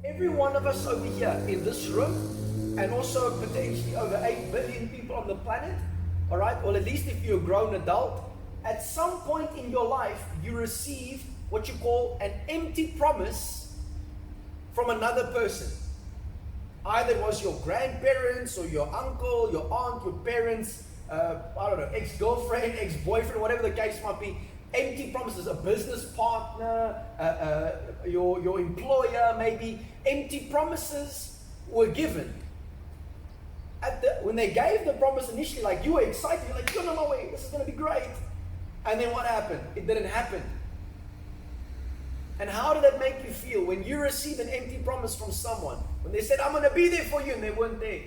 Every one of us over here in this room, and also potentially over 8 billion people on the planet, all right, or at least if you're a grown adult, at some point in your life, you received what you call an empty promise from another person. Either it was your grandparents or your uncle, your aunt, your parents, I don't know, ex-girlfriend, ex-boyfriend, whatever the case might be. Empty promises, a business partner, your employer maybe. Empty promises were given. When they gave the promise initially, like you were excited, you're like, no way, this is going to be great. And then what happened? It didn't happen. And how did that make you feel when you received an empty promise from someone? When they said, I'm going to be there for you, and they weren't there.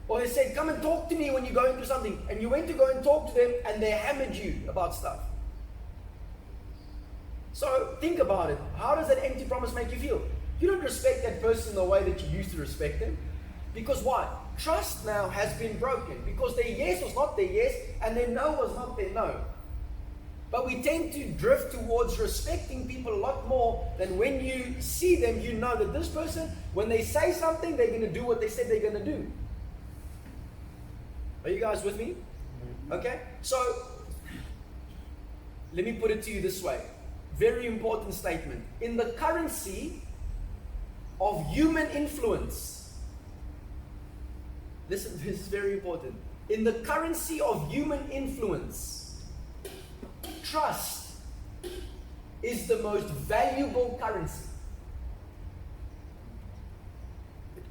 Or they said, come and talk to me when you're going through something. And you went to go and talk to them and they hammered you about stuff. So think about it. How does that empty promise make you feel? You don't respect that person the way that you used to respect them. Because why? Trust now has been broken. Because their yes was not their yes and their no was not their no. But we tend to drift towards respecting people a lot more than when you see them, you know that this person, when they say something, they're going to do what they said they're going to do. Are you guys with me? Okay? So, let me put it to you this way. Very important statement. In the currency of human influence, listen, this is very important. In the currency of human influence, trust is the most valuable currency.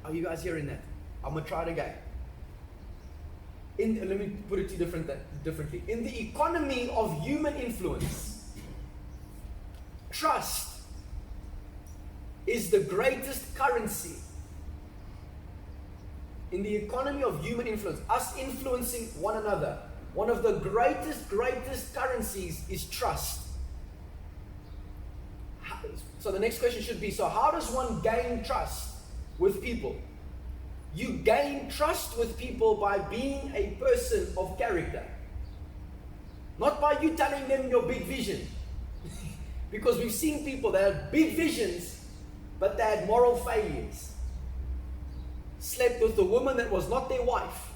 Are you guys hearing that? I'm going to try it again. Let me put it to you differently. In the economy of human influence, trust is the greatest currency. In the economy of human influence, us influencing one another, one of the greatest currencies is trust. So the next question should be, so how does one gain trust with people? You gain trust with people by being a person of character. Not by you telling them your big vision. Because we've seen people that had big visions, but they had moral failures. Slept with a woman that was not their wife.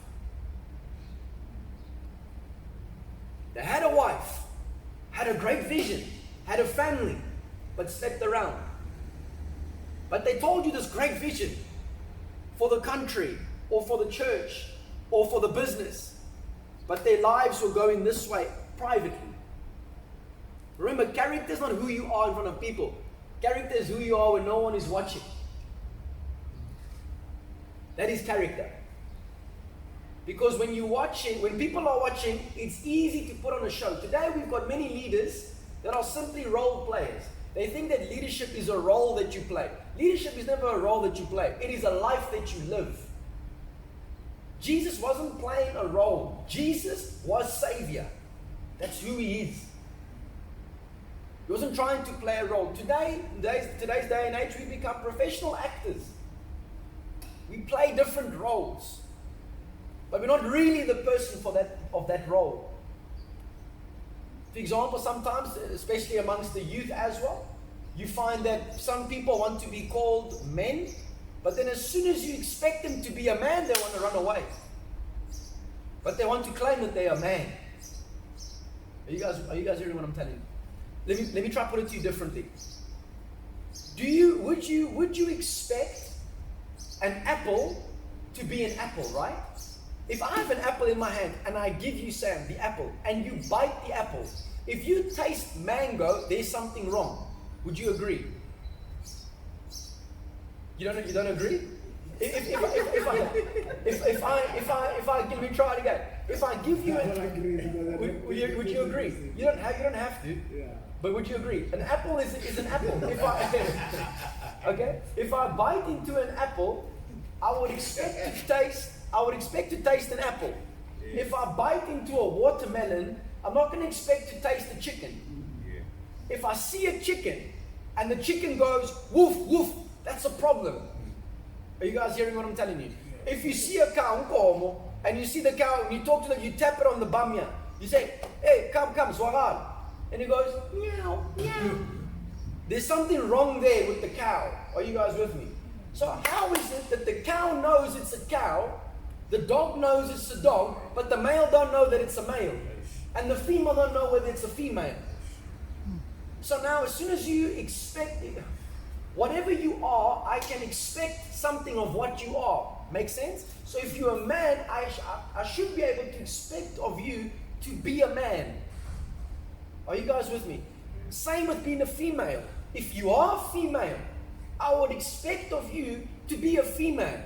They had a wife, had a great vision, had a family, but slept around. But they told you this great vision for the country, or for the church, or for the business. But their lives were going this way privately. Remember, character is not who you are in front of people. Character is who you are when no one is watching. That is character. Because when people are watching, it's easy to put on a show. Today we've got many leaders that are simply role players. They think that leadership is a role that you play. Leadership is never a role that you play. It is a life that you live. Jesus wasn't playing a role. Jesus was Savior. That's who He is. He wasn't trying to play a role. Today's day and age, we become professional actors. We play different roles. But we're not really the person of that role. For example, sometimes, especially amongst the youth as well, you find that some people want to be called men, but then as soon as you expect them to be a man, they want to run away. But they want to claim that they are man. Are you guys hearing what I'm telling you? Let me try to put it to you differently. Would you expect an apple to be an apple, right? If I have an apple in my hand and I give you, Sam, the apple, and you bite the apple, if you taste mango, there's something wrong. Would you agree? You don't agree? Let me try it again. If I give you would you agree? You don't have to. Yeah. But would you agree? An apple is an apple. If I bite into an apple, I would expect to taste an apple. If I bite into a watermelon, I'm not going to expect to taste the chicken. If I see a chicken and the chicken goes woof woof, that's a problem. Are you guys hearing what I'm telling you? If you see a cow, and you see the cow, and you talk to them, you tap it on the bumya. You say, hey, come, swagar. And he goes, meow, meow. There's something wrong there with the cow. Are you guys with me? So how is it that the cow knows it's a cow, the dog knows it's a dog, but the male don't know that it's a male, and the female don't know whether it's a female? So now as soon as you expect it, whatever you are, I can expect something of what you are. Make sense? So if you're a man, I should be able to expect of you to be a man. Are you guys with me? Same with being a female. If you are a female, I would expect of you to be a female.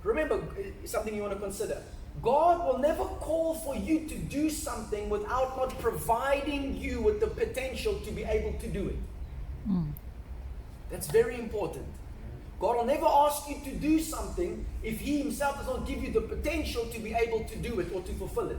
Remember, something you want to consider. God will never call for you to do something without not providing you with the potential to be able to do it. That's very important. God will never ask you to do something if He Himself does not give you the potential to be able to do it or to fulfill it.